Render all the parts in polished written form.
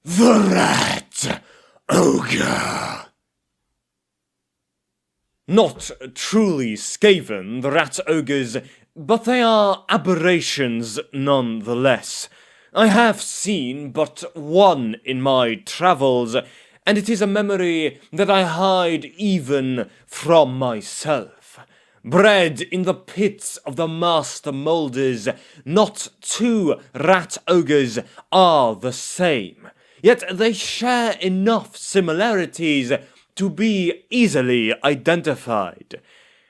The Rat Ogre. Not truly skaven, the rat ogres, but they are aberrations nonetheless. I have seen but one in my travels, and it is a memory that I hide even from myself. Bred in the pits of the master moulders, not two rat ogres are the same, yet they share enough similarities to be easily identified.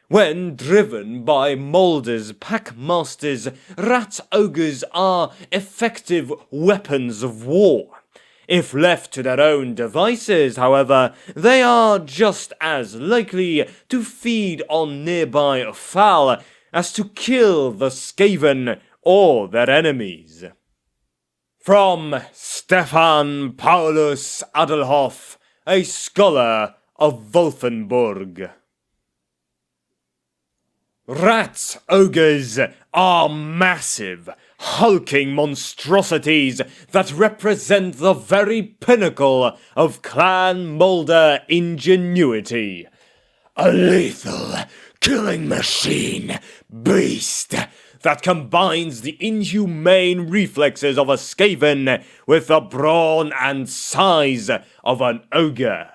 When driven by moulders packmasters, rat ogres are effective weapons of war. If left to their own devices, however, they are just as likely to feed on nearby fowl as to kill the skaven or their enemies. From Stefan Paulus Adelhoff, a scholar of Wolfenburg. Rat ogres are massive, hulking monstrosities that represent the very pinnacle of clan moulder ingenuity. A lethal, killing machine, beast that combines the inhumane reflexes of a skaven with the brawn and size of an ogre.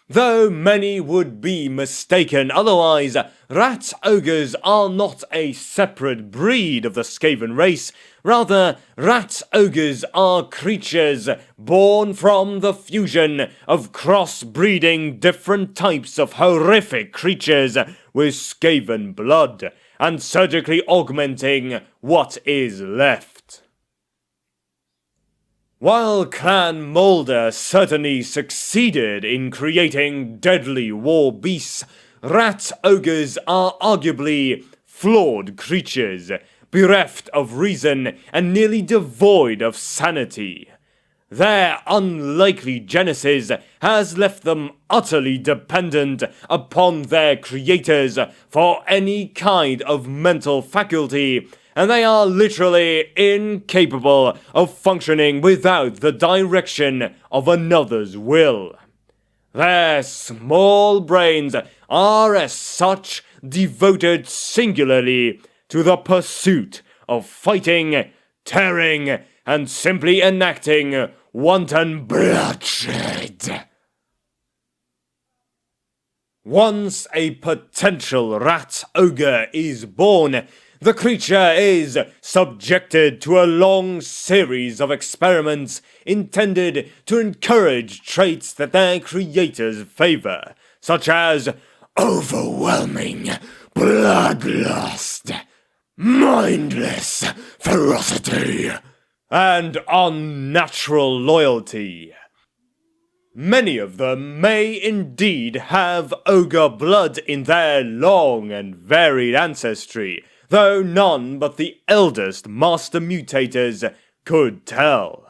Though many would be mistaken otherwise, rat ogres are not a separate breed of the skaven race. Rather, rat ogres are creatures born from the fusion of cross-breeding different types of horrific creatures with skaven blood, and surgically augmenting what is left. While Clan Moulder certainly succeeded in creating deadly war beasts, rat ogres are arguably flawed creatures, bereft of reason and nearly devoid of sanity. Their unlikely genesis has left them utterly dependent upon their creators for any kind of mental faculty, and they are literally incapable of functioning without the direction of another's will. Their small brains are as such devoted singularly to the pursuit of fighting, tearing, and simply enacting wanton bloodshed. Once a potential rat ogre is born, the creature is subjected to a long series of experiments intended to encourage traits that their creators favor, such as overwhelming bloodlust, mindless ferocity, and unnatural loyalty. Many of them may indeed have ogre blood in their long and varied ancestry, though none but the eldest master mutators could tell.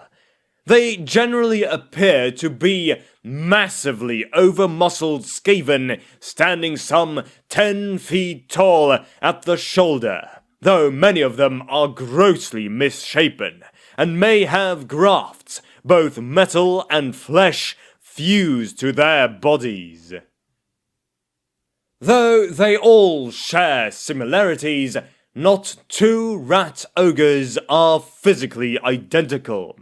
They generally appear to be massively over-muscled skaven, standing some 10 feet tall at the shoulder, though many of them are grossly misshapen, and may have grafts, both metal and flesh, fused to their bodies. Though they all share similarities, not two rat ogres are physically identical.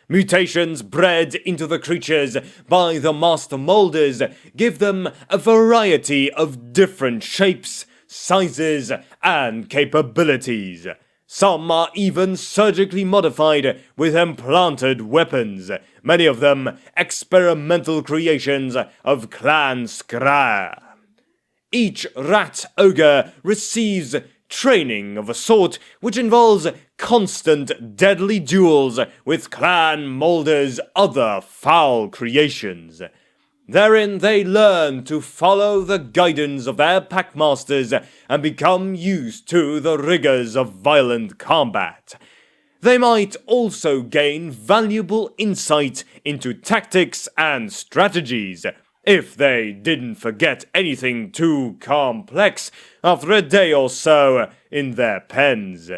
Mutations bred into the creatures by the master moulders give them a variety of different shapes, sizes, and capabilities. Some are even surgically modified with implanted weapons, many of them experimental creations of Clan Skra. Each rat ogre receives training of a sort which involves constant deadly duels with Clan Moulder's other foul creations. Therein they learn to follow the guidance of their packmasters and become used to the rigors of violent combat. They might also gain valuable insight into tactics and strategies, if they didn't forget anything too complex after a day or so in their pens.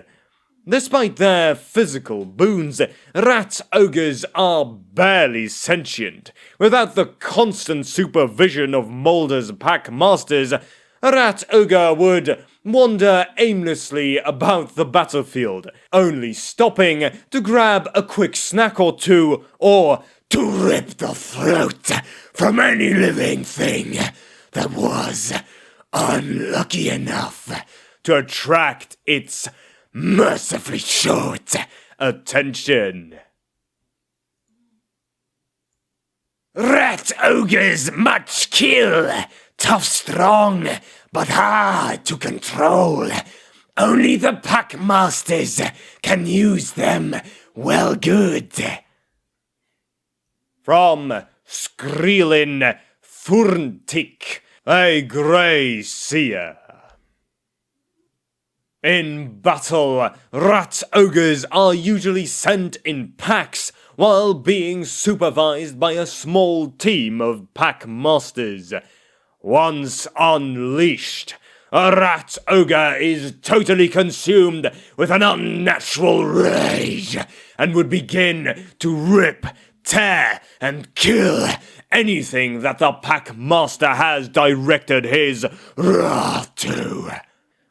Despite their physical boons, rat ogres are barely sentient. Without the constant supervision of Mulder's pack masters, a rat ogre would wander aimlessly about the battlefield, only stopping to grab a quick snack or two, or to rip the throat from any living thing that was unlucky enough to attract its mercifully short attention. Rat ogres much kill, tough strong, but hard to control. Only the pack masters can use them well good. From Skrelin Thurntik, a grey seer. In battle, rat ogres are usually sent in packs while being supervised by a small team of pack masters. Once unleashed, a rat ogre is totally consumed with an unnatural rage and would begin to rip, tear, and kill anything that the pack master has directed his wrath to.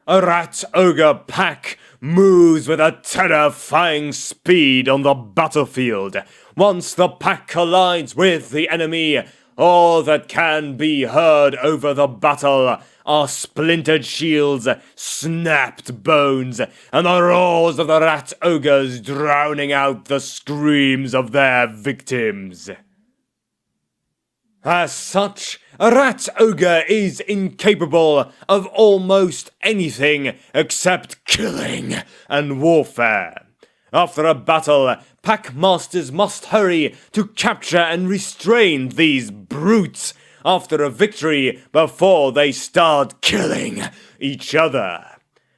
A rat ogre pack moves with a terrifying speed on the battlefield. Once the pack collides with the enemy, all that can be heard over the battle are splintered shields, snapped bones, and the roars of the rat ogres drowning out the screams of their victims. As such, a rat ogre is incapable of almost anything except killing and warfare. After a battle, pack masters must hurry to capture and restrain these brutes after a victory before they start killing each other.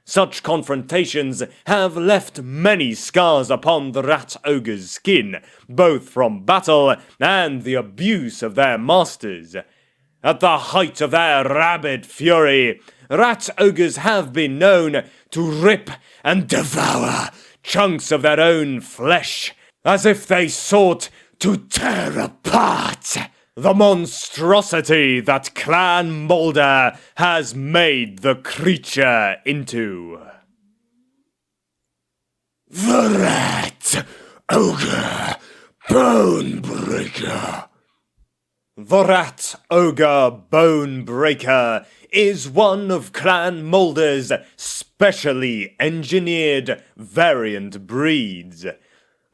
Such confrontations have left many scars upon the rat ogre's skin, both from battle and the abuse of their masters. At the height of their rabid fury, rat ogres have been known to rip and devour chunks of their own flesh, as if they sought to tear apart the monstrosity that Clan Mulder has made the creature into. The Rat Ogre Bonebreaker. The Rat Ogre Bonebreaker is one of Clan Mulder's specially engineered variant breeds.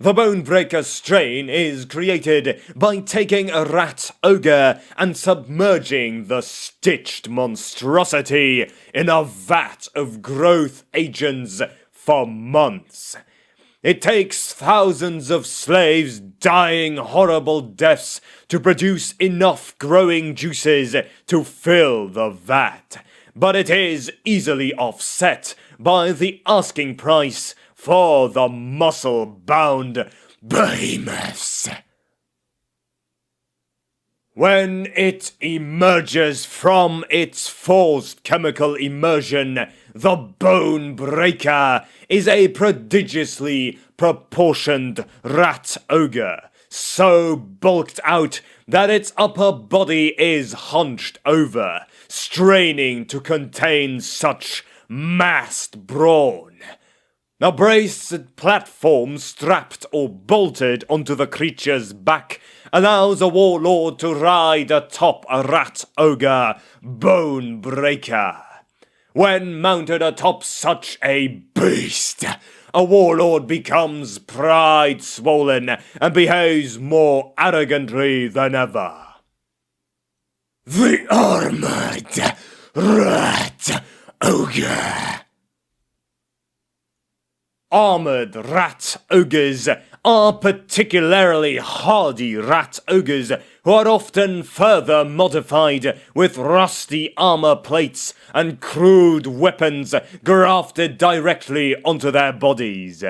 The Bonebreaker strain is created by taking a rat ogre and submerging the stitched monstrosity in a vat of growth agents for months. It takes thousands of slaves dying horrible deaths to produce enough growing juices to fill the vat, but it is easily offset by the asking price for the muscle-bound behemoths. When it emerges from its forced chemical immersion, the Bonebreaker is a prodigiously proportioned rat ogre, so bulked out that its upper body is hunched over, straining to contain such massed brawn. A braced platform strapped or bolted onto the creature's back allows a warlord to ride atop a rat ogre Bonebreaker. When mounted atop such a beast, a warlord becomes pride-swollen and behaves more arrogantly than ever. The Armored Rat Ogre. Armored rat ogres are particularly hardy rat ogres who are often further modified with rusty armor plates and crude weapons grafted directly onto their bodies.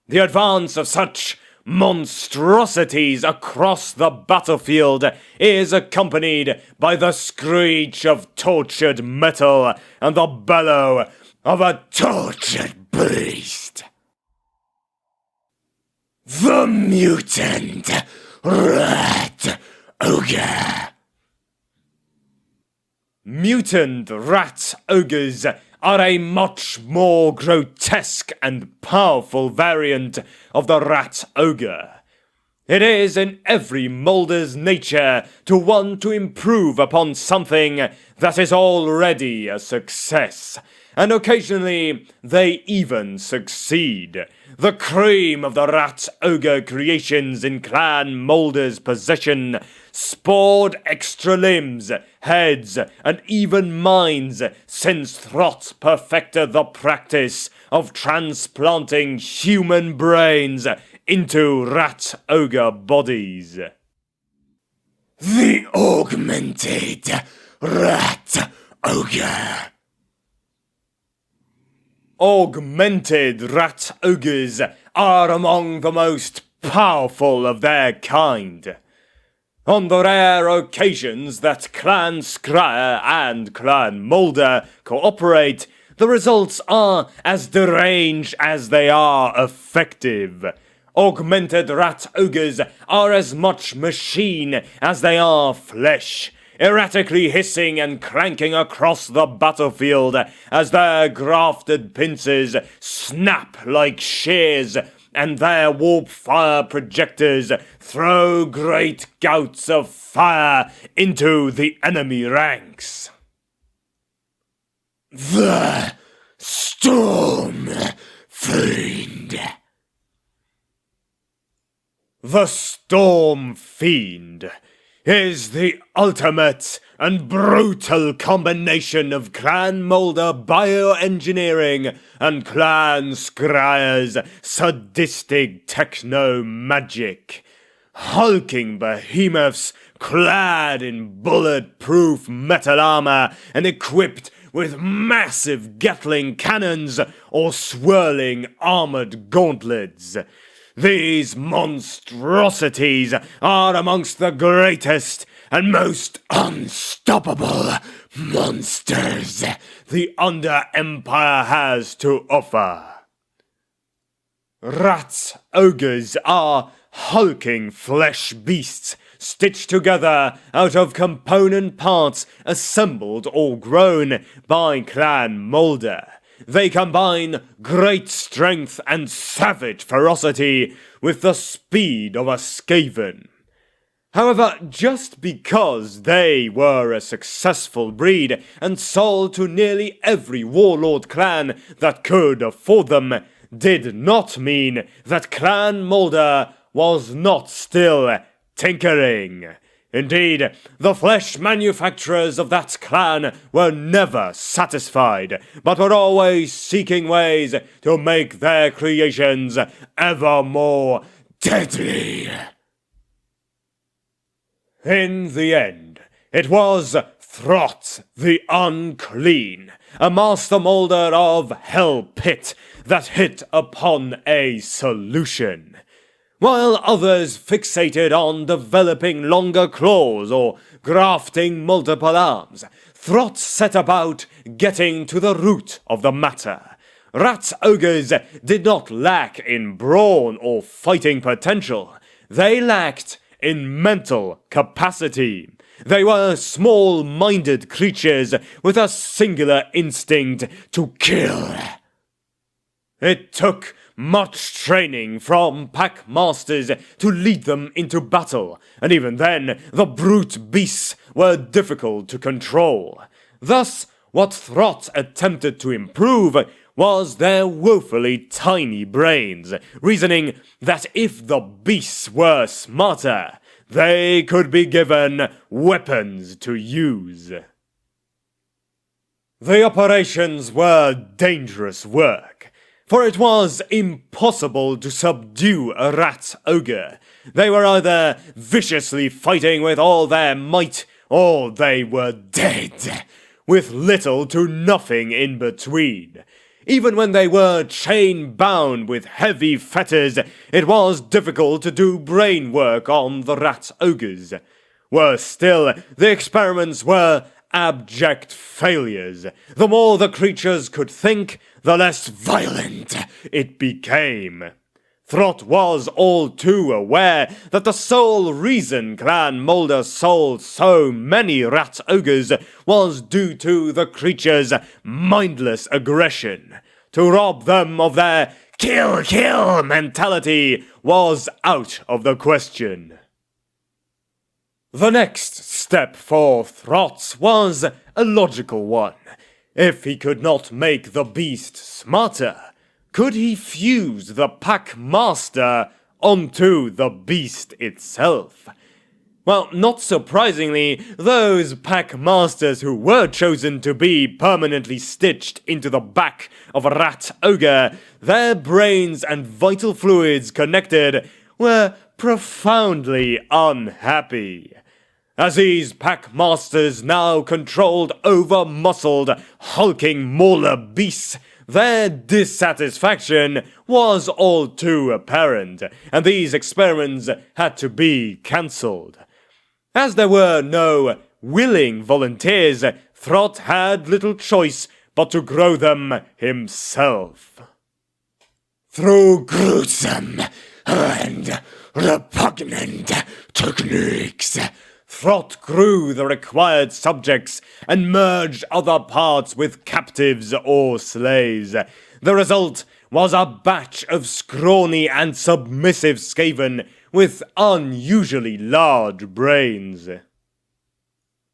The advance of such monstrosities across the battlefield is accompanied by the screech of tortured metal and the bellow of a tortured beast. The Mutant Red Ogre. Mutant Rat Ogres are a much more grotesque and powerful variant of the Rat Ogre. It is in every molder's nature to want to improve upon something that is already a success, and occasionally they even succeed. The cream of the Rat Ogre creations in Clan Molder's possession spored extra limbs, heads, and even minds since Throt perfected the practice of transplanting human brains into Rat Ogre bodies. The Augmented Rat Ogre. Augmented Rat Ogres are among the most powerful of their kind. On the rare occasions that Clan Scryer and Clan Molder cooperate, the results are as deranged as they are effective. Augmented Rat Ogres are as much machine as they are flesh, erratically hissing and cranking across the battlefield as their grafted pincers snap like shears and their warp fire projectors throw great gouts of fire into the enemy ranks. The Storm Fiend. The Storm Fiend is the ultimate and brutal combination of Clan Molder bioengineering and Clan Scryer's sadistic techno-magic. Hulking behemoths clad in bulletproof metal armor and equipped with massive Gatling cannons or swirling armored gauntlets. These monstrosities are amongst the greatest and most unstoppable monsters the Under Empire has to offer. Rat Ogres are hulking flesh beasts stitched together out of component parts assembled or grown by Clan Molder. They combine great strength and savage ferocity with the speed of a skaven. However, just because they were a successful breed and sold to nearly every warlord clan that could afford them, did not mean that Clan Molder was not still tinkering. Indeed, the flesh manufacturers of that clan were never satisfied, but were always seeking ways to make their creations ever more deadly. In the end, it was Throt the Unclean, a master molder of Hell Pit, that hit upon a solution. While others fixated on developing longer claws or grafting multiple arms, Throt set about getting to the root of the matter. Rat Ogres did not lack in brawn or fighting potential. They lacked in mental capacity. They were small-minded creatures with a singular instinct to kill. It took much training from pack masters to lead them into battle, and even then, the brute beasts were difficult to control. Thus, what Throt attempted to improve was their woefully tiny brains, reasoning that if the beasts were smarter, they could be given weapons to use. The operations were dangerous work, for it was impossible to subdue a Rat Ogre. They were either viciously fighting with all their might, or they were dead, with little to nothing in between. Even when they were chain-bound with heavy fetters, it was difficult to do brain work on the Rat Ogres. Worse still, the experiments were abject failures. The more the creatures could think, the less violent it became. Throt was all too aware that the sole reason Clan Moulder sold so many rat ogres was due to the creature's mindless aggression. To rob them of their kill, kill mentality was out of the question. The next step for Throt was a logical one. If he could not make the beast smarter, could he fuse the Pack Master onto the beast itself? Well, not surprisingly, those Pack Masters who were chosen to be permanently stitched into the back of a rat ogre, their brains and vital fluids connected, were profoundly unhappy. As these Pack Masters now controlled over-muscled, hulking mauler beasts, their dissatisfaction was all too apparent, and these experiments had to be cancelled. As there were no willing volunteers, Throt had little choice but to grow them himself. Through gruesome and repugnant techniques, Throt grew the required subjects and merged other parts with captives or slaves. The result was a batch of scrawny and submissive skaven with unusually large brains.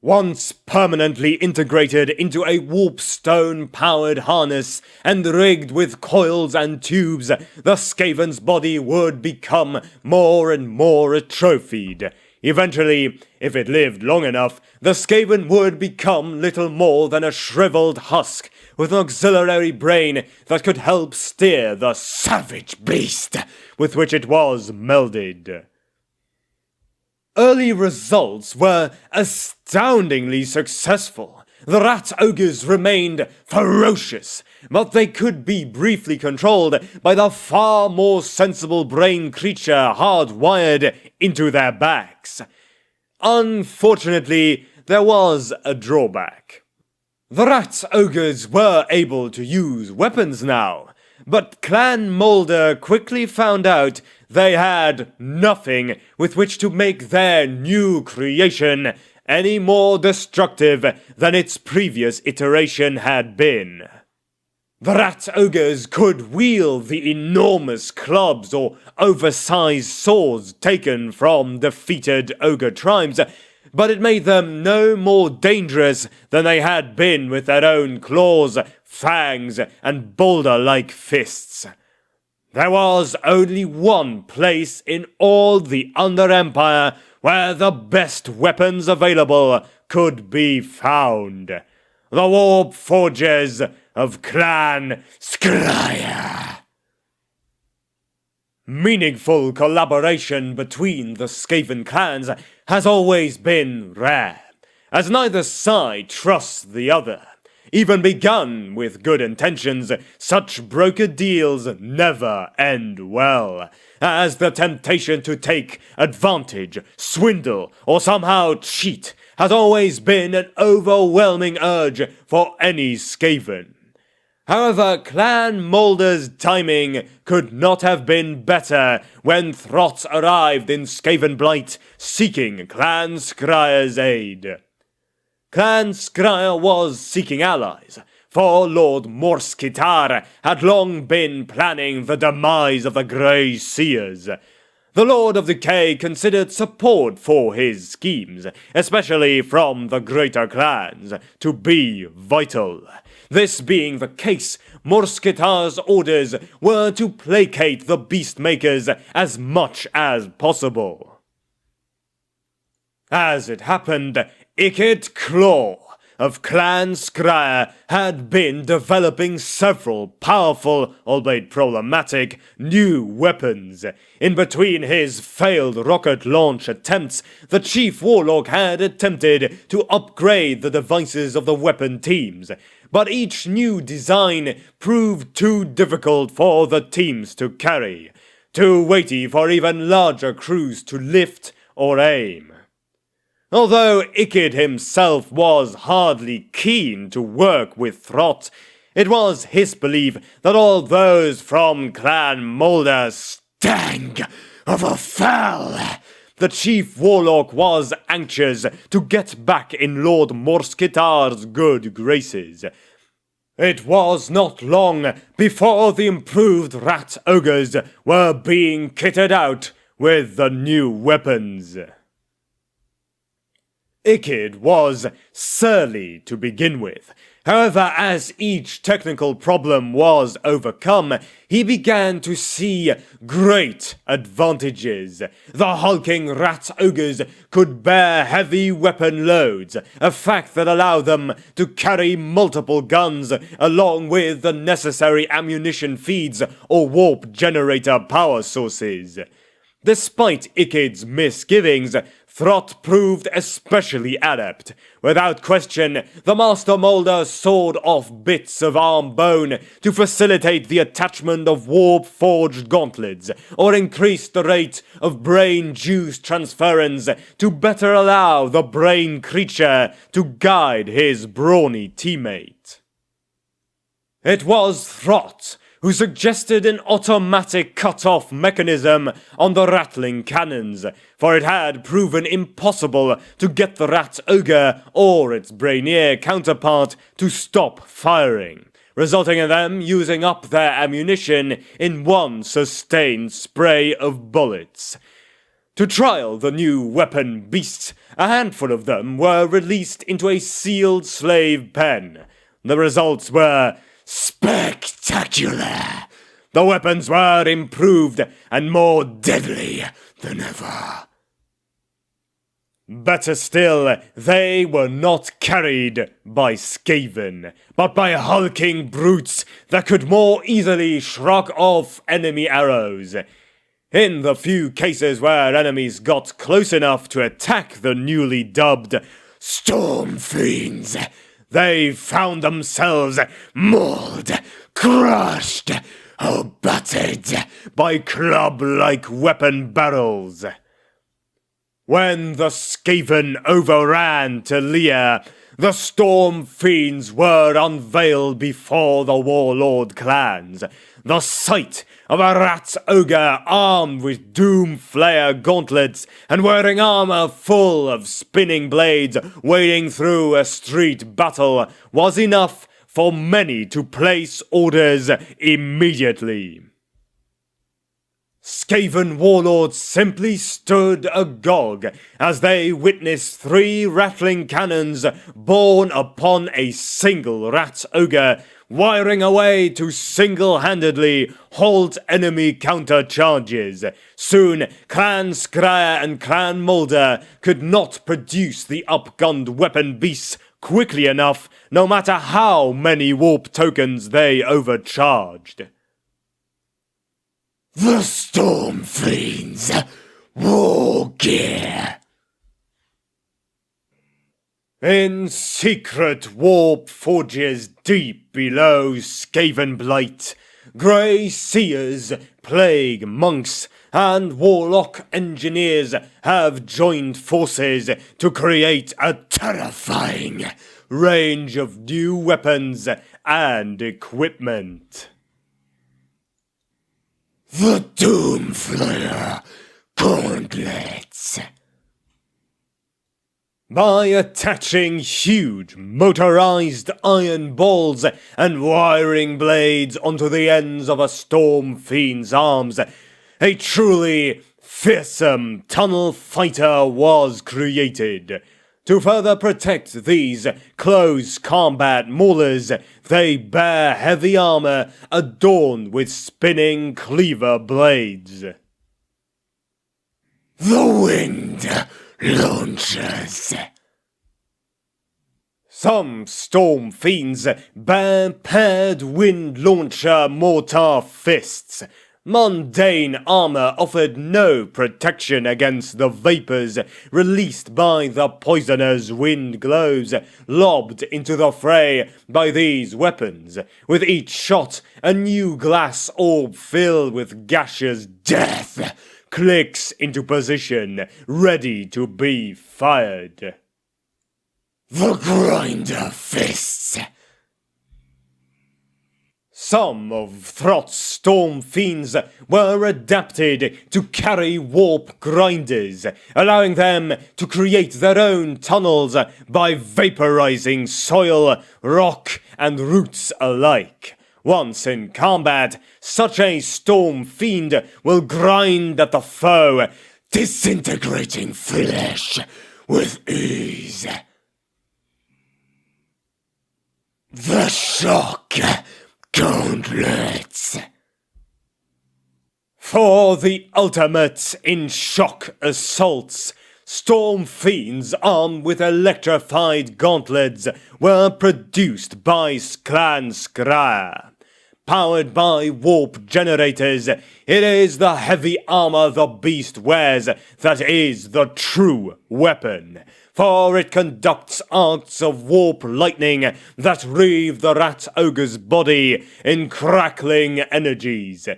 Once permanently integrated into a warpstone-powered harness and rigged with coils and tubes, the skaven's body would become more and more atrophied. Eventually, if it lived long enough, the skaven would become little more than a shriveled husk with an auxiliary brain that could help steer the savage beast with which it was melded. Early results were astoundingly successful. The rat ogres remained ferocious, but they could be briefly controlled by the far more sensible brain creature hardwired into their backs. Unfortunately, there was a drawback. The rat ogres were able to use weapons now, but Clan Moulder quickly found out they had nothing with which to make their new creation any more destructive than its previous iteration had been. The rat ogres could wield the enormous clubs or oversized swords taken from defeated ogre tribes, but it made them no more dangerous than they had been with their own claws, fangs, and boulder-like fists. There was only one place in all the Under Empire where the best weapons available could be found. The warp forges of Clan Skryre. Meaningful collaboration between the Skaven clans has always been rare, as neither side trusts the other. Even begun with good intentions, such brokered deals never end well, as the temptation to take advantage, swindle, or somehow cheat has always been an overwhelming urge for any Skaven. However, Clan Moulder's timing could not have been better when Throt arrived in Skavenblight seeking Clan Skryre's aid. Clan Skryre was seeking allies, for Lord Morskitar had long been planning the demise of the Grey Seers. The Lord of Decay considered support for his schemes, especially from the greater clans, to be vital. This being the case, Morskitar's orders were to placate the Beastmakers as much as possible. As it happened, Ikit Claw of Clan Skryre had been developing several powerful, albeit problematic, new weapons. In between his failed rocket launch attempts, the Chief Warlock had attempted to upgrade the devices of the weapon teams, but each new design proved too difficult for the teams to carry, too weighty for even larger crews to lift or aim. Although Ikid himself was hardly keen to work with Throt, it was his belief that all those from Clan Moulder stank of a fell. The chief warlock was anxious to get back in Lord Morskitar's good graces. It was not long before the improved rat ogres were being kitted out with the new weapons. Ikid was surly to begin with. However, as each technical problem was overcome, he began to see great advantages. The hulking rat ogres could bear heavy weapon loads, a fact that allowed them to carry multiple guns along with the necessary ammunition feeds or warp generator power sources. Despite Ikid's misgivings, Throt proved especially adept. Without question, the Master Molder sawed off bits of arm bone to facilitate the attachment of warp-forged gauntlets, or increased the rate of brain juice transference to better allow the brain creature to guide his brawny teammate. It was Throt who suggested an automatic cut-off mechanism on the rattling cannons, for it had proven impossible to get the rat ogre or its brainier counterpart to stop firing, resulting in them using up their ammunition in one sustained spray of bullets. To trial the new weapon beasts, a handful of them were released into a sealed slave pen. The results were spectacular. The weapons were improved and more deadly than ever. Better still, they were not carried by skaven, but by hulking brutes that could more easily shrug off enemy arrows. In the few cases where enemies got close enough to attack the newly dubbed Storm Fiends, they found themselves mauled, crushed, or battered by club-like weapon barrels. When the Skaven overran to Lear, the Storm Fiends were unveiled before the Warlord clans. The sight of a rat ogre armed with Doom Flare gauntlets and wearing armor full of spinning blades wading through a street battle was enough for many to place orders immediately. Skaven warlords simply stood agog as they witnessed 3 rattling cannons borne upon a single rat ogre, wiring away to single-handedly halt enemy counter-charges. Soon, Clan Skryre and Clan Molder could not produce the upgunned weapon beasts quickly enough, no matter how many warp tokens they overcharged. The Storm Fiends War Gear. In secret warp forges deep below Skaven Blight, Grey Seers, Plague Monks, and Warlock Engineers have joined forces to create a terrifying range of new weapons and equipment. The Doomflayer Gauntlets. By attaching huge motorized iron balls and wiring blades onto the ends of a Storm Fiend's arms, a truly fearsome tunnel fighter was created. To further protect these close combat maulers, they bear heavy armor adorned with spinning cleaver blades. The Wind Launchers. Some Storm Fiends bear paired Wind Launcher mortar fists. Mundane armor offered no protection against the vapors released by the poisoner's wind glows lobbed into the fray by these weapons. With each shot, a new glass orb filled with gaseous death clicks into position, ready to be fired. The Grinder Fists. Some of Throt's storm fiends were adapted to carry warp grinders, allowing them to create their own tunnels by vaporizing soil, rock, and roots alike. Once in combat, such a storm fiend will grind at the foe, disintegrating flesh with ease. The Shock Gauntlets. For the ultimate in shock assaults, storm fiends armed with electrified gauntlets were produced by Clan Skryre. Powered by warp generators, it is the heavy armor the beast wears that is the true weapon, for it conducts arcs of warp lightning that wreathe the rat ogre's body in crackling energies.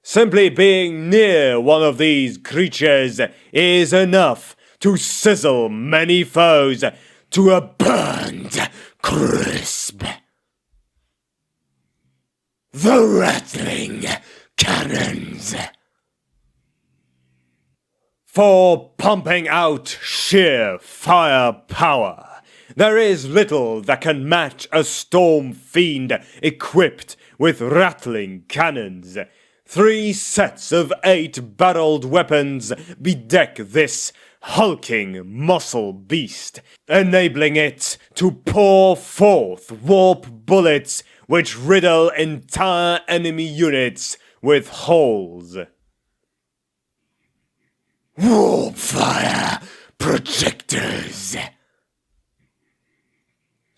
Simply being near one of these creatures is enough to sizzle many foes to a burned crisp. The Rattling Cannons. For pumping out sheer firepower, there is little that can match a storm fiend equipped with rattling cannons. 3 sets of 8-barreled weapons bedeck this hulking muscle beast, enabling it to pour forth warp bullets which riddle entire enemy units with holes. Warp Fire Projectors.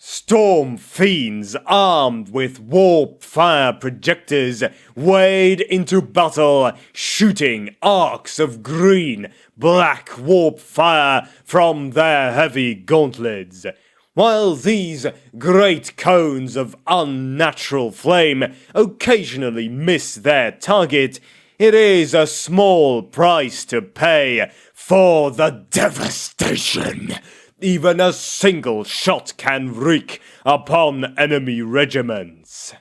Storm fiends armed with warp fire projectors wade into battle, shooting arcs of green, black warp fire from their heavy gauntlets. While these great cones of unnatural flame occasionally miss their target, it is a small price to pay for the devastation even a single shot can wreak upon enemy regiments.